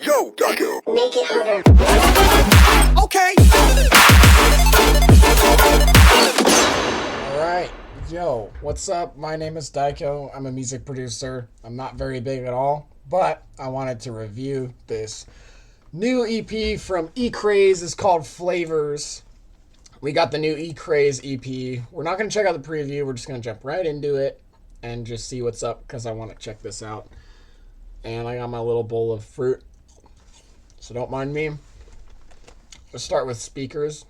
Yo, Daiko. Make it harder. Okay. Alright, yo, what's up? My name is Daiko. I'm a music producer. I'm not very big at all, but I wanted to review this new EP from Ecraze. It's called Flavors. We got the new Ecraze EP. We're not going to check out the preview. We're just going to jump right into it and just see what's up because I want to check this out. And I got my little bowl of fruit, so don't mind me. Let's start with speakers.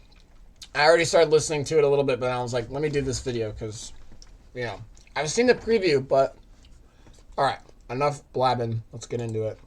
I already started listening to it a little bit, but I was like, let me do this video because, you know, I've seen the preview, but all right, enough blabbing. Let's get into it.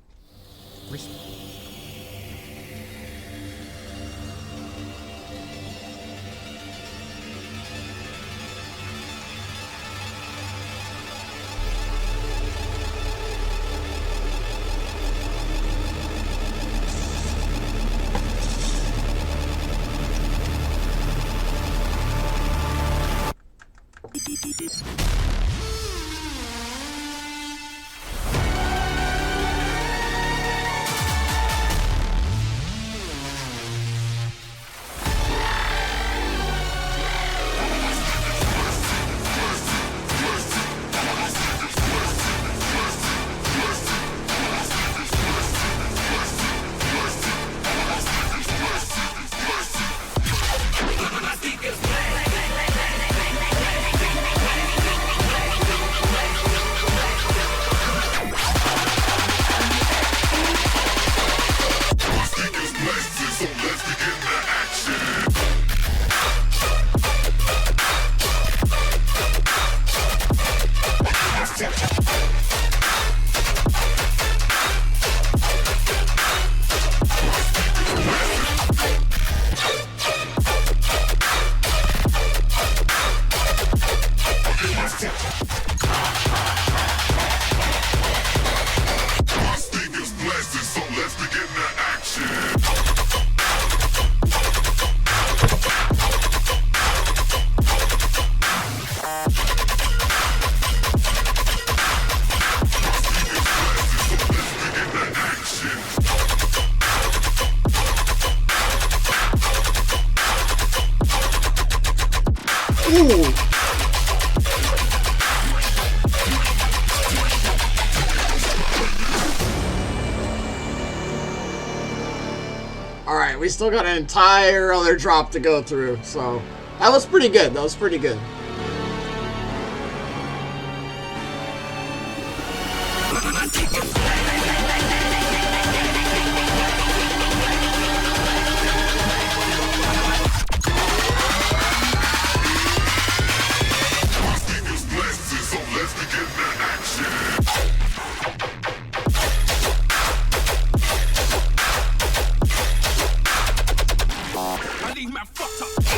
Ooh. Alright, we still got an entire other drop to go through, so that was pretty good. That was pretty good.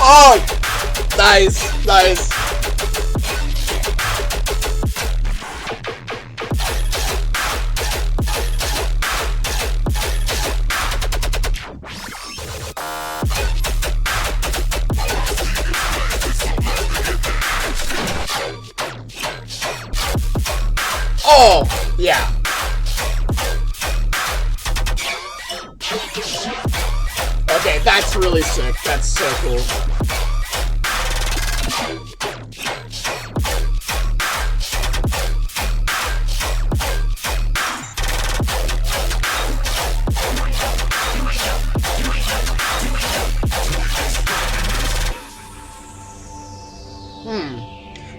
Oh, nice, nice. Oh, yeah. Okay, that's really sick. That's so cool.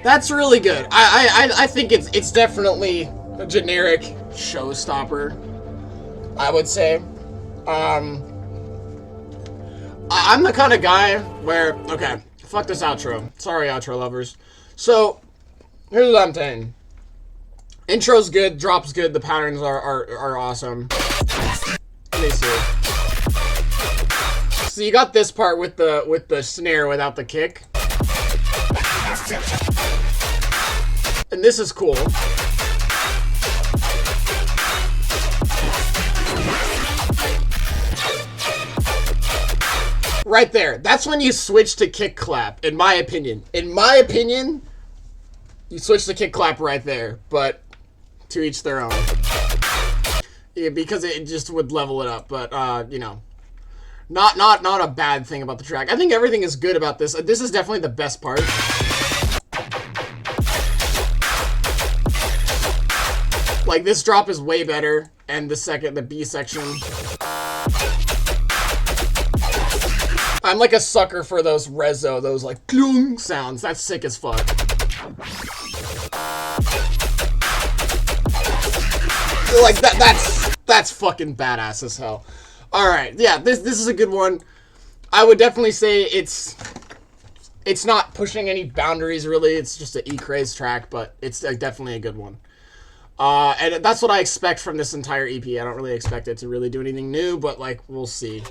That's really good. I think it's definitely a generic showstopper, I would say. I'm the kind of guy where, okay, fuck this outro. Sorry, outro lovers. So, here's what I'm saying. Intro's good, drop's good, the patterns are awesome. Let me see. So you got this part with the snare without the kick. And this is cool. Right there. That's when you switch to kick clap, in my opinion. In my opinion, you switch to kick clap right there. But to each their own. Yeah, because it just would level it up. But you know, not a bad thing about the track. I think everything is good about this. This is definitely the best part. Like, this drop is way better, and the B section. I'm like a sucker for those rezo, those like klung sounds. That's sick as fuck. Like that's fucking badass as hell. All right, yeah, this is a good one. I would definitely say it's not pushing any boundaries really. It's just an Ecraze track, but it's definitely a good one. And that's what I expect from this entire EP. I don't really expect it to really do anything new, but like we'll see.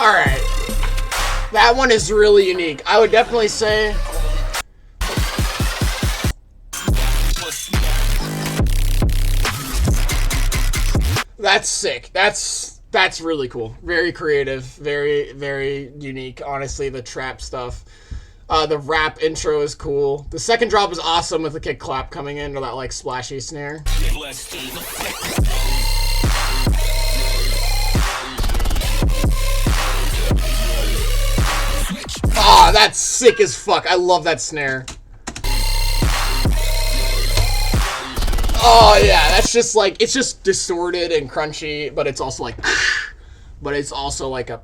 Alright. That one is really unique. I would definitely say... That's sick. That's really cool. Very creative. Very, very unique. Honestly, the trap stuff. The rap intro is cool. The second drop is awesome with the kick clap coming in, or that like splashy snare. Oh, that's sick as fuck. I love that snare. Oh, yeah. That's just like, it's just distorted and crunchy, but it's also like, but it's also like a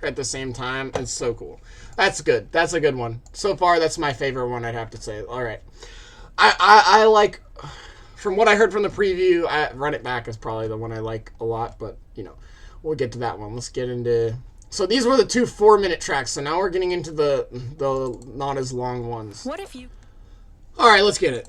at the same time. It's so cool. That's good. That's a good one. So far, that's my favorite one, I'd have to say. All right. I like, from what I heard from the preview, Run It Back is probably the one I like a lot, but, you know, we'll get to that one. Let's get into... So these were the 2 4-minute tracks, so now we're getting into the not as long ones. What if you... All right, let's get it.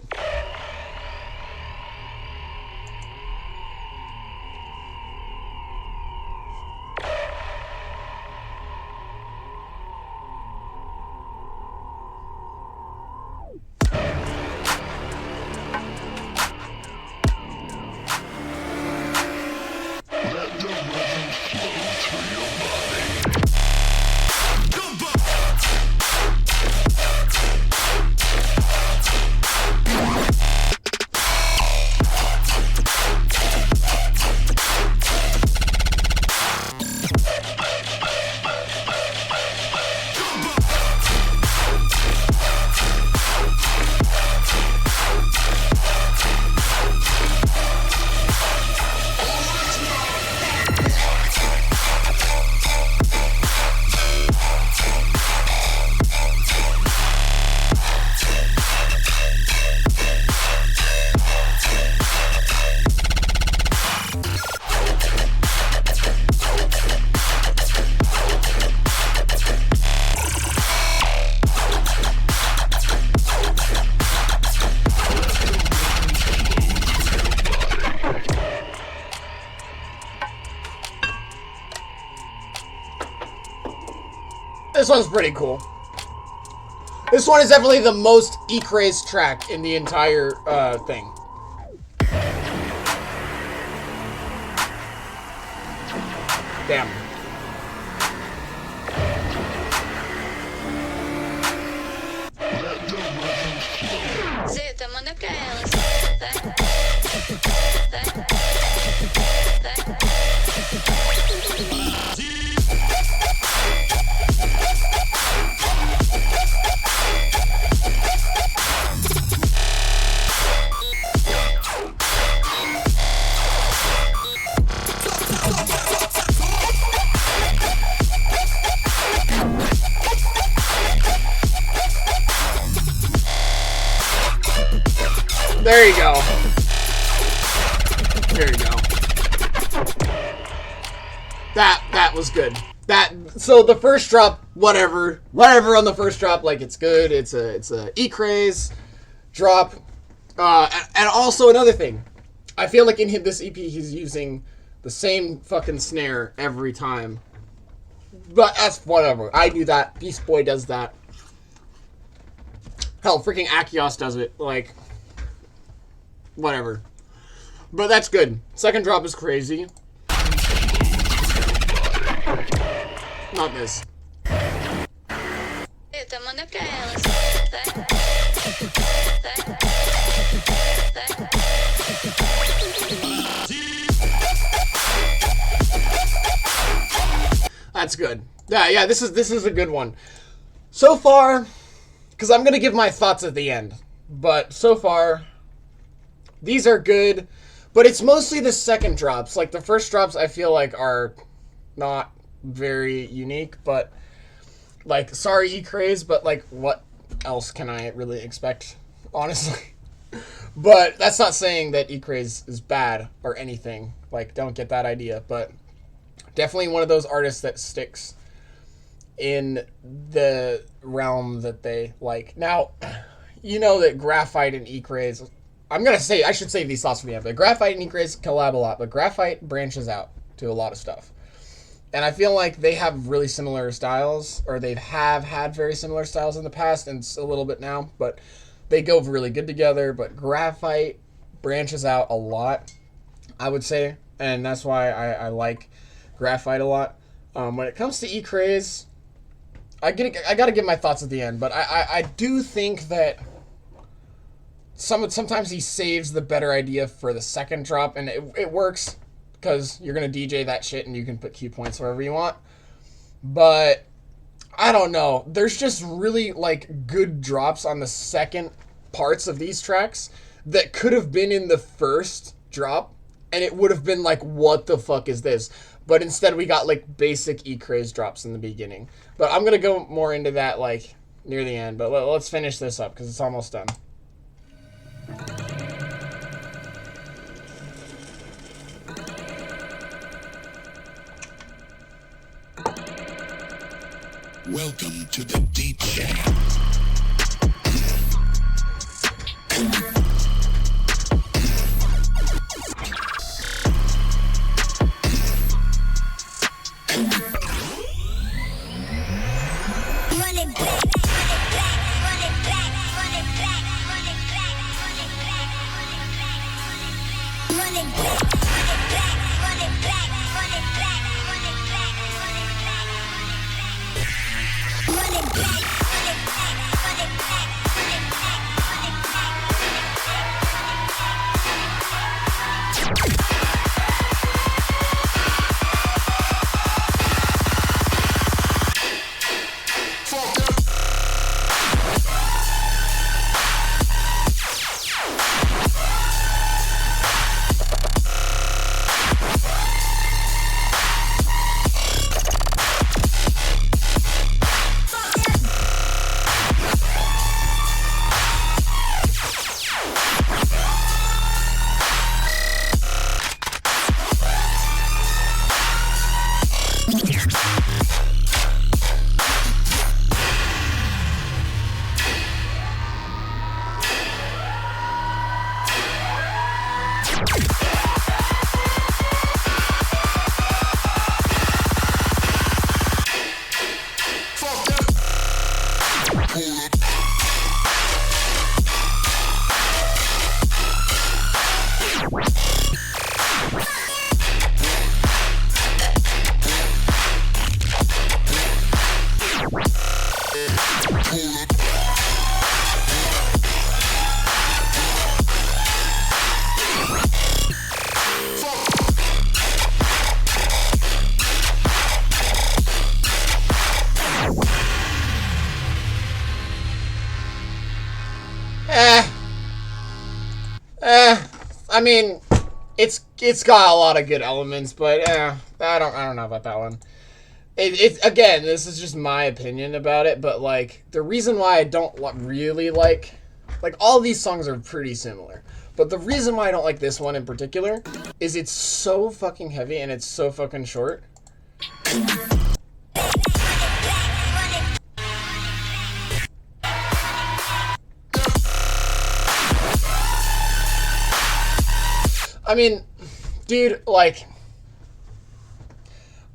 This one's pretty cool. This one is definitely the most Ecraze track in the entire thing. Damn. There you go. There you go. That was good. So the first drop, whatever on the first drop, like it's good. It's a Ecraze drop. And also another thing, I feel like in this EP he's using the same fucking snare every time. But that's whatever. I do that. Beast Boy does that. Hell, freaking Akios does it. Like, whatever. But that's good. Second drop is crazy. Not this. That's good. Yeah, this is a good one. So far, because I'm going to give my thoughts at the end. But so far, these are good. But it's mostly the second drops. Like, the first drops I feel like are not very unique. But, like, sorry Ecraze, but, like, what else can I really expect, honestly? But that's not saying that Ecraze is bad or anything. Like, don't get that idea. But definitely one of those artists that sticks in the realm that they like. Now, you know that Graphite and Ecraze, I should save these thoughts for the end, but Graphite and Ecraze collab a lot, but Graphite branches out to a lot of stuff. And I feel like they have really similar styles, or they have had very similar styles in the past, and a little bit now, but they go really good together. But Graphite branches out a lot, I would say, and that's why I like Graphite a lot. When it comes to Ecraze, I gotta give my thoughts at the end, but I do think that sometimes he saves the better idea for the second drop, and it works because you're gonna DJ that shit and you can put cue points wherever you want. But I don't know. There's just really like good drops on the second parts of these tracks that could have been in the first drop, and it would have been like, what the fuck is this? But instead we got like basic Ecraze drops in the beginning. But I'm gonna go more into that like near the end. But let's finish this up because it's almost done. Welcome to the deep shaft. I mean, it's got a lot of good elements, but I don't know about that one. It again, this is just my opinion about it, but like the reason why I don't really like all these songs are pretty similar, but the reason why I don't like this one in particular is it's so fucking heavy and it's so fucking short. I mean, dude, like,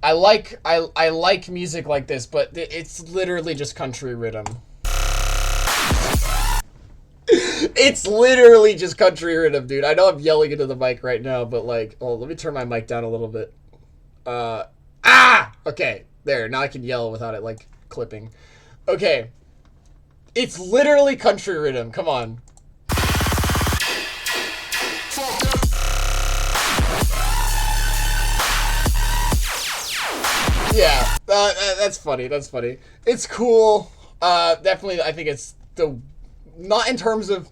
I like music like this, but it's literally just country rhythm. It's literally just country rhythm, dude. I know I'm yelling into the mic right now, but like, oh, let me turn my mic down a little bit. Okay, there. Now I can yell without it like clipping. Okay, it's literally country rhythm. Come on. Yeah, that's funny. That's funny. It's cool. Definitely, I think it's not in terms of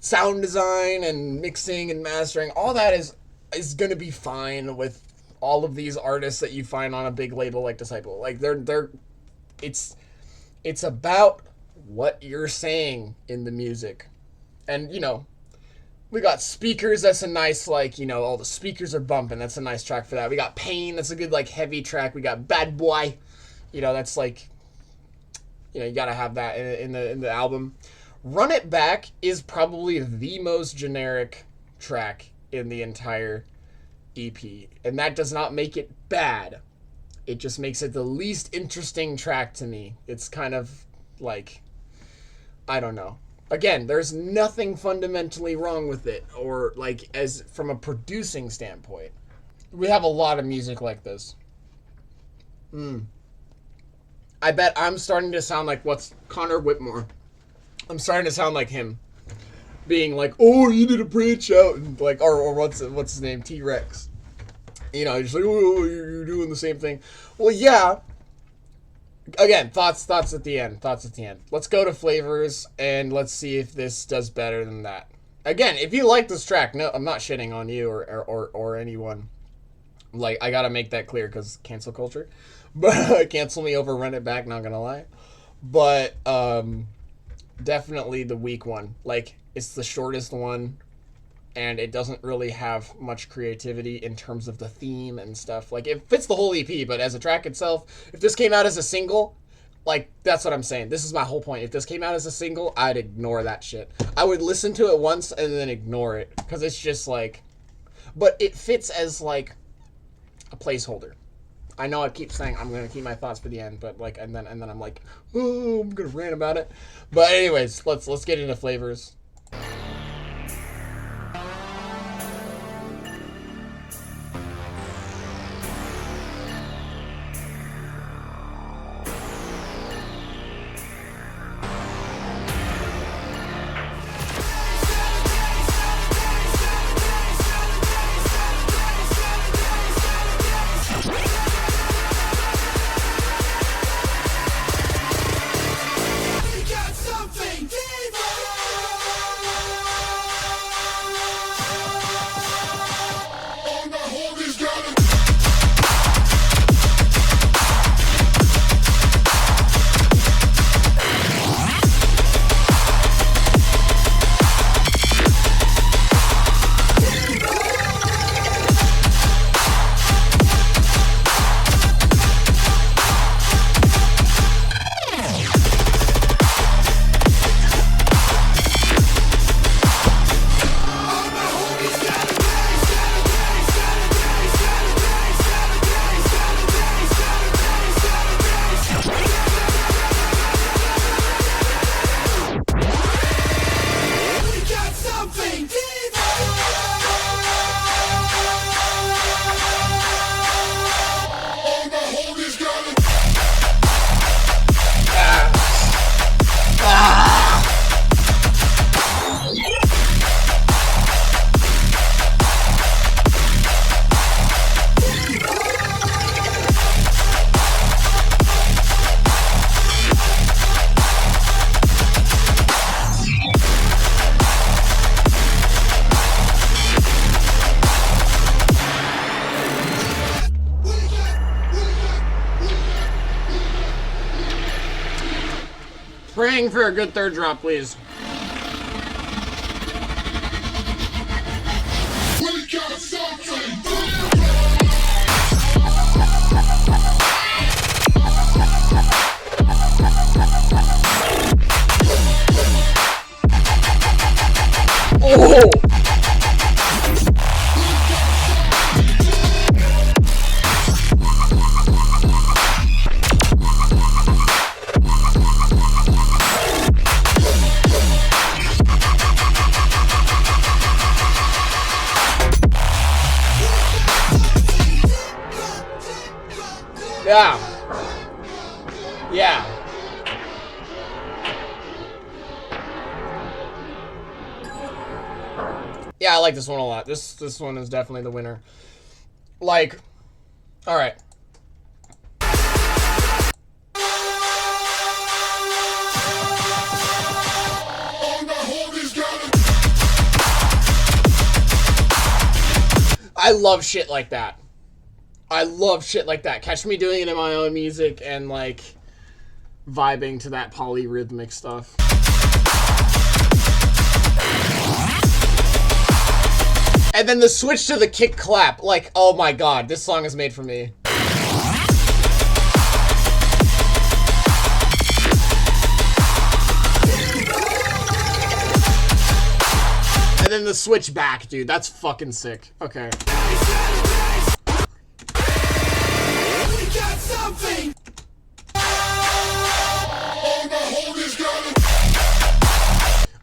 sound design and mixing and mastering. All that is gonna be fine with all of these artists that you find on a big label like Disciple. Like it's about what you're saying in the music, and you know. We got Speakers, that's a nice, like, you know, all the speakers are bumping. That's a nice track for that. We got Pain, that's a good, like, heavy track. We got Bad Boy, you know, that's like, you know, you gotta have that in the album. Run It Back is probably the most generic track in the entire EP. And that does not make it bad. It just makes it the least interesting track to me. It's kind of like, I don't know. Again, there's nothing fundamentally wrong with it, or like as from a producing standpoint. We have a lot of music like this. I bet I'm starting to sound like what's Connor Whitmore. I'm starting to sound like him, being like, "Oh, you need to branch out," and like, or what's his name, T-Rex. You know, just like, "Oh, you're doing the same thing." Well, yeah. Again, thoughts at the end. Let's go to flavors, and let's see if this does better than that. Again, if you like this track, no, I'm not shitting on you or anyone. Like, I gotta make that clear, because cancel culture. But cancel me over Run It Back, not gonna lie. But, definitely the weak one. Like, it's the shortest one, and it doesn't really have much creativity in terms of the theme and stuff. Like, it fits the whole EP, but as a track itself, if this came out as a single, like, that's what I'm saying. This is my whole point. If this came out as a single, I'd ignore that shit. I would listen to it once and then ignore it, because it's just like... But it fits as, like, a placeholder. I know I keep saying I'm going to keep my thoughts for the end, but, like, and then I'm like, oh, I'm going to rant about it. But anyways, let's get into flavors. praying for a good third drop, please. We got something. Oh! Yeah. Yeah. Yeah, I like this one a lot. This one is definitely the winner. Like, all right. I love shit like that. I love shit like that. Catch me doing it in my own music and like vibing to that polyrhythmic stuff. And then the switch to the kick clap. Like, oh my god, this song is made for me. And then the switch back, dude. That's fucking sick. Okay.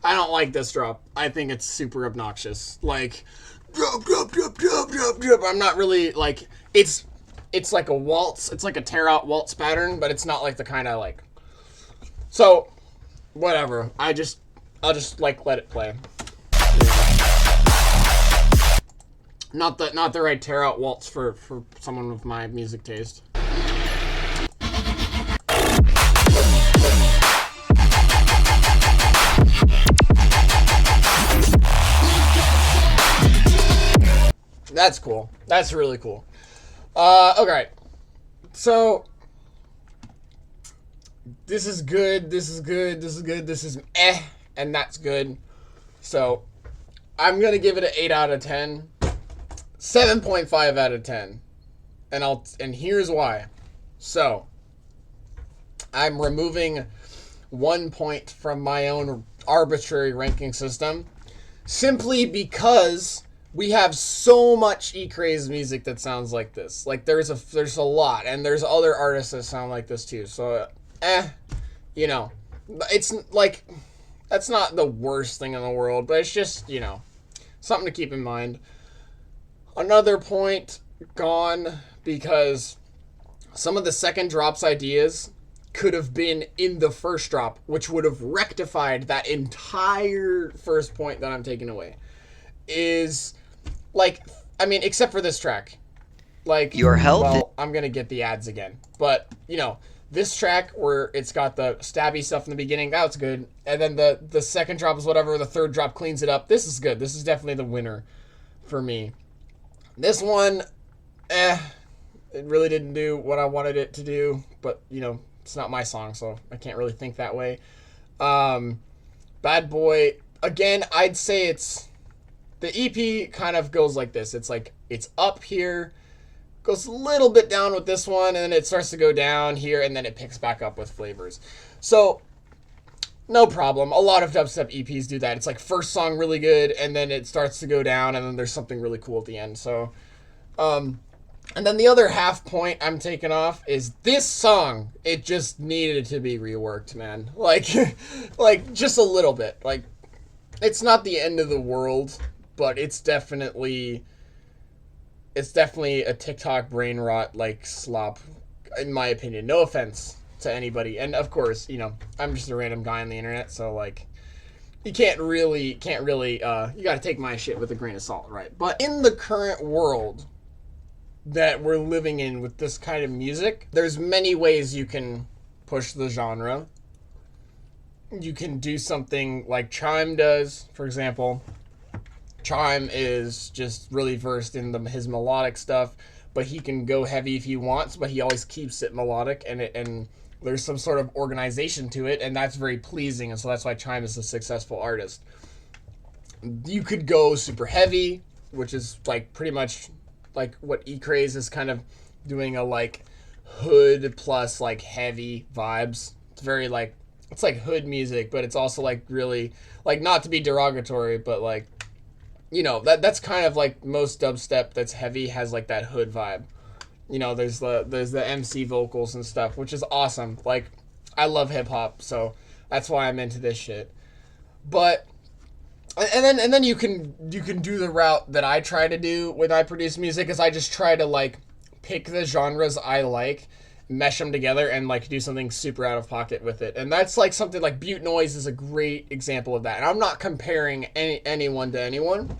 I don't like this drop. I think it's super obnoxious. Like, drop. I'm not really like, it's like a waltz. It's like a tear out waltz pattern, but it's not like the kind I like. So, whatever. I'll just like let it play. Not the right tear out waltz for someone with my music taste. That's cool. That's really cool. Okay. So this is good. This is good. This is good. This is eh, and that's good. So I'm gonna give it an 8 out of 10. 7.5 out of 10. And here's why. So I'm removing 1 point from my own arbitrary ranking system simply because we have so much Ecraze music that sounds like this. Like there's a lot, and there's other artists that sound like this too. So you know, it's like that's not the worst thing in the world, but it's just, you know, something to keep in mind. Another point gone because some of the second drop's ideas could have been in the first drop, which would have rectified that entire first point that I'm taking away. Is like, I mean, except for this track. Like, your health. Well, I'm gonna get the ads again, but you know, this track where it's got the stabby stuff in the beginning, that's good, and then the second drop is whatever, the third drop cleans it up. This is good. This is definitely the winner for me. This one, it really didn't do what I wanted it to do, but you know, it's not my song, so I can't really think that way. Bad Boy, again, I'd say it's, the EP kind of goes like this. It's like, it's up here, goes a little bit down with this one, and then it starts to go down here, and then it picks back up with flavors. So, no problem. A lot of dubstep EPs do that. It's like first song really good, and then it starts to go down, and then there's something really cool at the end. So, and then the other half point I'm taking off is this song. It just needed to be reworked, man. Like, like just a little bit. Like, it's not the end of the world, but it's definitely a TikTok brain rot like slop, in my opinion. No offense to anybody, and of course, you know, I'm just a random guy on the internet, so like, you can't really, you gotta take my shit with a grain of salt, right? But in the current world that we're living in with this kind of music, there's many ways you can push the genre. You can do something like Chime does, for example. Chime is just really versed in his melodic stuff, but he can go heavy if he wants, but he always keeps it melodic, and there's some sort of organization to it, and that's very pleasing, and so that's why Chime is a successful artist. You could go super heavy, which is like pretty much like what Ecraze is kind of doing, a like hood plus like heavy vibes. It's very like, it's like hood music, but it's also like really like, not to be derogatory, but like, you know, that's kind of like most dubstep that's heavy has like that hood vibe. You know, there's the MC vocals and stuff, which is awesome. Like, I love hip hop, so that's why I'm into this shit. But and then you can do the route that I try to do when I produce music, is I just try to like pick the genres I like, mesh them together, and like do something super out of pocket with it. And that's like something like Butte Noise is a great example of that. And I'm not comparing anyone to anyone,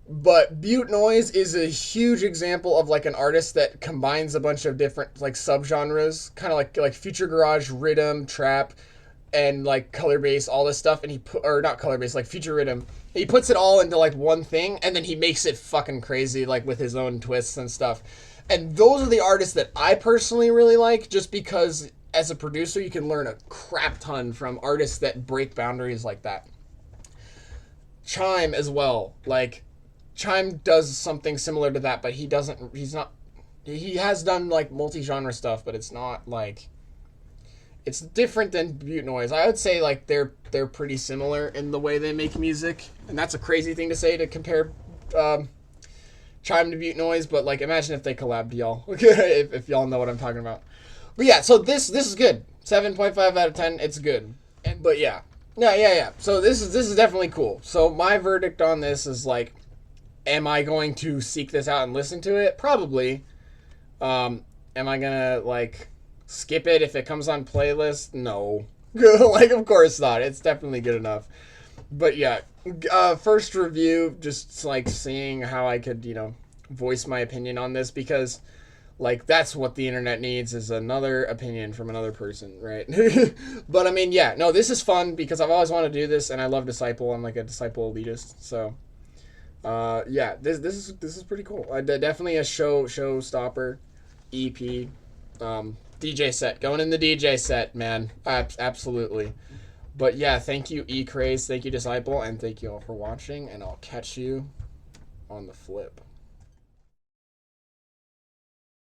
but Butte Noise is a huge example of like an artist that combines a bunch of different like subgenres, kind of like future garage, rhythm, trap, and like color bass, all this stuff. And he put, or not color bass, like future rhythm. He puts it all into like one thing, and then he makes it fucking crazy, like with his own twists and stuff. And those are the artists that I personally really like, just because as a producer you can learn a crap ton from artists that break boundaries like that. Chime as well, like Chime does something similar to that, but he has done like multi-genre stuff, but it's not like, it's different than Butte Noise. I would say like they're pretty similar in the way they make music, and that's a crazy thing to say, to compare Chime to Butte Noise, but like imagine if they collabed, y'all. if y'all know what I'm talking about. But yeah, so this is good. 7.5 out of 10. It's good. But yeah. Yeah. So this is definitely cool. So my verdict on this is like, am I going to seek this out and listen to it? Probably. Am I gonna like skip it if it comes on playlist? No. Like, of course not. It's definitely good enough. But yeah, first review, just like seeing how I could, you know, voice my opinion on this, because like that's what the internet needs, is another opinion from another person, right? But I mean, yeah, no, this is fun because I've always wanted to do this, and I love Disciple. I'm like a Disciple elitist, so yeah, this is pretty cool. Definitely a showstopper EP. DJ set, going in the DJ set, man. Absolutely. But yeah, thank you Ecraze, thank you Disciple, and thank you all for watching, and I'll catch you on the flip.